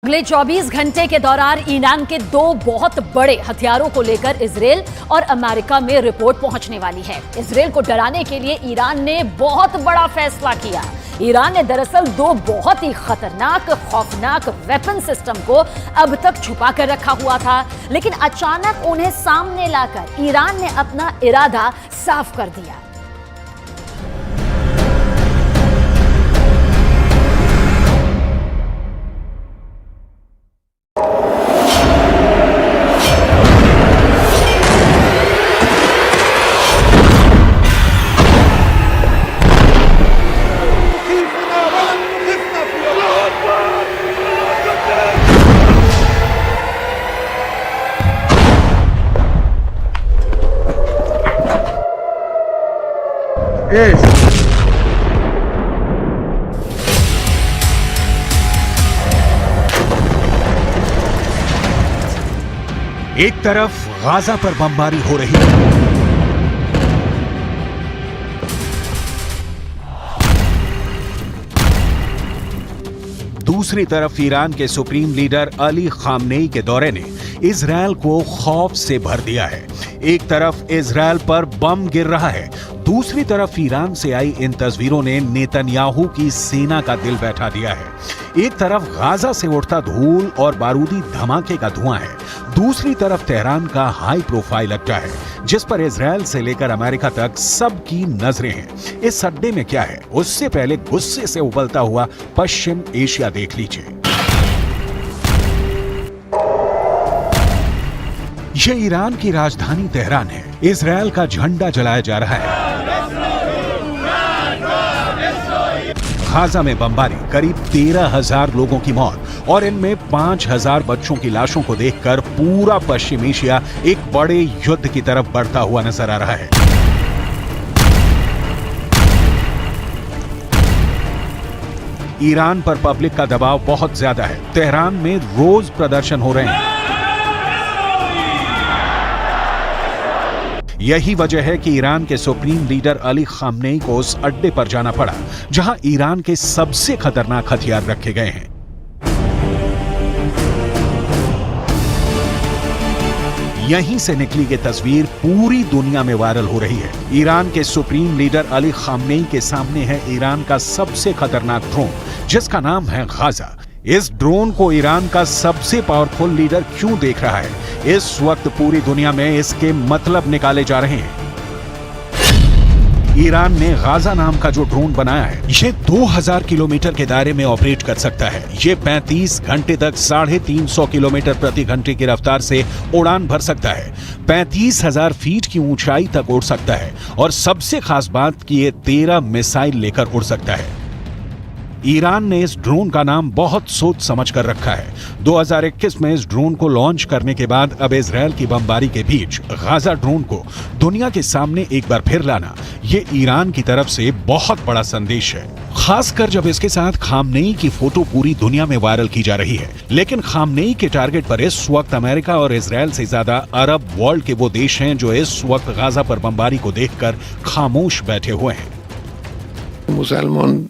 अगले 24 घंटे के दौरान ईरान के दो बहुत बड़े हथियारों को लेकर इजरायल और अमेरिका में रिपोर्ट पहुंचने वाली है। इजरायल को डराने के लिए ईरान ने बहुत बड़ा फैसला किया। ईरान ने दरअसल दो बहुत ही खतरनाक खौफनाक वेपन सिस्टम को अब तक छुपा कर रखा हुआ था, लेकिन अचानक उन्हें सामने लाकर ईरान ने अपना इरादा साफ कर दिया। एक तरफ गाजा पर बमबारी हो रही है, दूसरी तरफ ईरान के सुप्रीम लीडर अली खामनेई के दौरे ने इजरायल को खौफ से भर दिया है। एक तरफ इजरायल पर बम गिर रहा है, दूसरी तरफ ईरान से आई इन तस्वीरों ने नेतन्याहू की सेना का दिल बैठा दिया है। एक तरफ गाजा से उठता धूल और बारूदी धमाके का धुआं है, दूसरी तरफ तेहरान का हाई प्रोफाइल अड्डा है जिस पर इजरायल से लेकर अमेरिका तक सबकी नजरें हैं। इस अड्डे में क्या है, उससे पहले गुस्से से उबलता हुआ पश्चिम एशिया देख लीजिए। ये ईरान की राजधानी तेहरान है। इजरायल का झंडा जलाया जा रहा है। गाजा में बमबारी, करीब 13,000 लोगों की मौत और इनमें 5,000 बच्चों की लाशों को देखकर पूरा पश्चिम एशिया एक बड़े युद्ध की तरफ बढ़ता हुआ नजर आ रहा है। ईरान पर पब्लिक का दबाव बहुत ज्यादा है। तेहरान में रोज प्रदर्शन हो रहे हैं। यही वजह है कि ईरान के सुप्रीम लीडर अली खामनेई को उस अड्डे पर जाना पड़ा जहां ईरान के सबसे खतरनाक हथियार रखे गए हैं। यहीं से निकली ये तस्वीर पूरी दुनिया में वायरल हो रही है। ईरान के सुप्रीम लीडर अली खामनेई के सामने है ईरान का सबसे खतरनाक ड्रोन जिसका नाम है गाजा। इस ड्रोन को ईरान का सबसे पावरफुल लीडर क्यों देख रहा है? इस वक्त पूरी दुनिया में इसके मतलब निकाले जा रहे हैं। ईरान ने गाजा नाम का जो ड्रोन बनाया है, ये 2000 किलोमीटर के दायरे में ऑपरेट कर सकता है। ये 35 घंटे तक 350 किलोमीटर प्रति घंटे की रफ्तार से उड़ान भर सकता है। 35,000 फीट की ऊंचाई तक उड़ सकता है और सबसे खास बात कि ये 13 मिसाइल लेकर उड़ सकता है। ईरान ने इस ड्रोन का नाम बहुत सोच समझ कर रखा है। 2021 में इस ड्रोन को लॉन्च करने के बाद अब इजरायल की बमबारी के बीच गाजा ड्रोन को दुनिया के सामने एक बार फिर लाना, ये ईरान की तरफ से बहुत बड़ा संदेश है। खासकर जब इसके साथ खामनेई की फोटो पूरी दुनिया में वायरल की जा रही है। लेकिन खामनेई के टारगेट पर इस वक्त अमेरिका और इजरायल से ज्यादा अरब वर्ल्ड के वो देश हैं जो इस वक्त गाजा पर बमबारी को देखकर खामोश बैठे हुए हैं। मुसलमान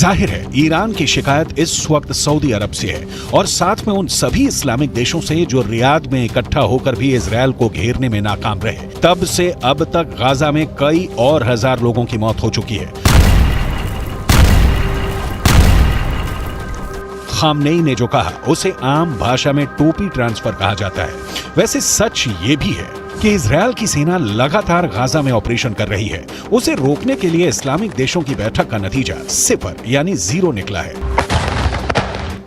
जाहिर है ईरान की शिकायत इस वक्त सऊदी अरब से है और साथ में उन सभी इस्लामिक देशों से जो रियाद में इकट्ठा होकर भी इजरायल को घेरने में नाकाम रहे। तब से अब तक गाजा में कई और हजार लोगों की मौत हो चुकी है। खामनेई ने जो कहा उसे आम भाषा में टोपी ट्रांसफर कहा जाता है। वैसे सच ये भी है कि इजरायल की सेना लगातार गाजा में ऑपरेशन कर रही है। उसे रोकने के लिए इस्लामिक देशों की बैठक का नतीजा 0 यानी 0 निकला है।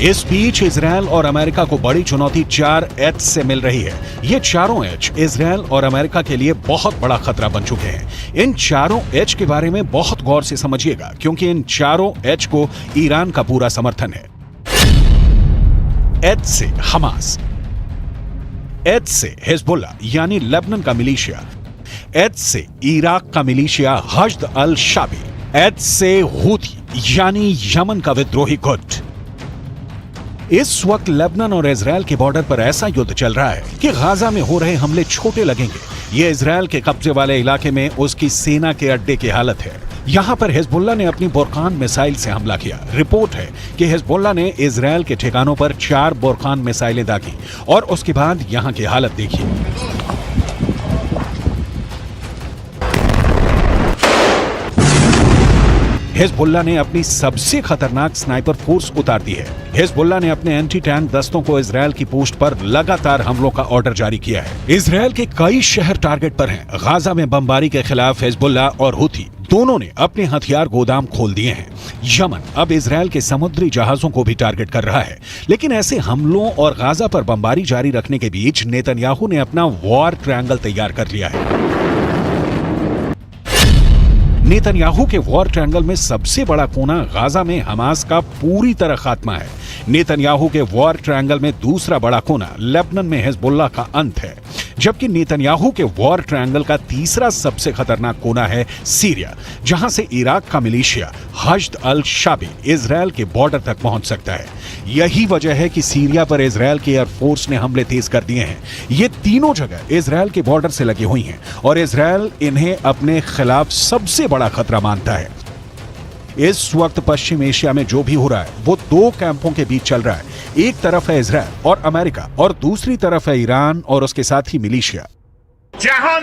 इस बीच इजरायल और अमेरिका को बड़ी चुनौती 4 एच से मिल रही है। ये चारों एच इजरायल और अमेरिका के लिए बहुत बड़ा खतरा बन चुके हैं। इन चारों एच के बारे में बहुत गौर से समझिएगा, क्योंकि इन चारों एच को ईरान का पूरा समर्थन है। एच से हमास, एच से हिजबुल्लाह यानी लेबनान का मिलिशिया, एच से इराक का मिलिशिया हश्द अल शाबी, एच से हूथी यानी यमन का विद्रोही गुट। इस वक्त लेबनान और इजरायल के बॉर्डर पर ऐसा युद्ध चल रहा है कि गाजा में हो रहे हमले छोटे लगेंगे। ये इजरायल के कब्जे वाले इलाके में उसकी सेना के अड्डे की हालत है। यहां पर हिजबुल्लाह ने अपनी बुरकान मिसाइल से हमला किया। रिपोर्ट है कि हिजबुल्लाह ने इजरायल के ठिकानों पर 4 बुरकान मिसाइलें दागी और उसके बाद यहां की हालत देखिए। हिजबुल्लाह ने अपनी सबसे खतरनाक स्नाइपर फोर्स उतार दी है। हिजबुल्लाह ने अपने एंटी टैंक दस्तों को इजरायल की पोस्ट पर लगातार हमलों का ऑर्डर जारी किया है। इजरायल के कई शहर टारगेट पर हैं। गाजा में बमबारी के खिलाफ हिजबुल्लाह और हूथी दोनों ने अपने हथियार गोदाम खोल दिए हैं। यमन अब इजरायल के समुद्री जहाजों को भी टारगेट कर रहा है। लेकिन ऐसे हमलों और गाजा पर बमबारी जारी रखने के बीच नेतन्याहू ने अपना वॉर ट्रायंगल तैयार कर लिया है। नेतन्याहू के वॉर ट्रायंगल में सबसे बड़ा कोना गाजा में हमास का पूरी तरह खात्मा है। नेतन्याहू के वॉर ट्रायंगल में दूसरा बड़ा कोना लेबनान में हिजबुल्लाह का अंत है, जबकि नेतन्याहू के वॉर ट्रायंगल का तीसरा सबसे खतरनाक कोना है सीरिया, जहां से इराक का मिलिशिया हश्द अल शाबी इजरायल के बॉर्डर तक पहुंच सकता है। यही वजह है कि सीरिया पर इजरायल की एयरफोर्स ने हमले तेज कर दिए हैं। ये तीनों जगह इजरायल के बॉर्डर से लगी हुई हैं और इजरायल इन्हें अपने खिलाफ सबसे बड़ा खतरा मानता है। इस वक्त पश्चिम एशिया में जो भी हो रहा है वो 2 कैंपों के बीच चल रहा है। एक तरफ है इजरायल और अमेरिका और दूसरी तरफ है ईरान और उसके साथ ही मिलिशिया। जहान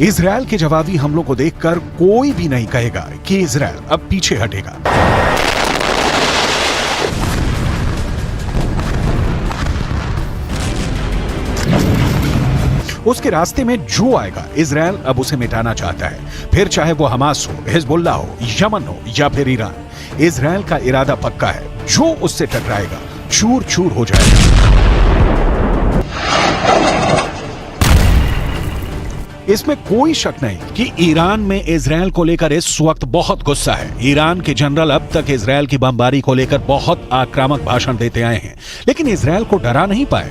इजरायल के जवाबी हमलों को देखकर कोई भी नहीं कहेगा कि इजरायल अब पीछे हटेगा। उसके रास्ते में जो आएगा इजरायल अब उसे मिटाना चाहता है, फिर चाहे वो हमास हो, हिजबुल्लाह हो, यमन हो या फिर ईरान। इजरायल का इरादा पक्का है, जो उससे टकराएगा चूर चूर हो जाएगा। इसमें कोई शक नहीं कि ईरान में इजरायल को लेकर इस वक्त बहुत गुस्सा है। ईरान के जनरल अब तक इजरायल की बमबारी को लेकर बहुत आक्रामक भाषण देते आए हैं, लेकिन इजरायल को डरा नहीं पाए।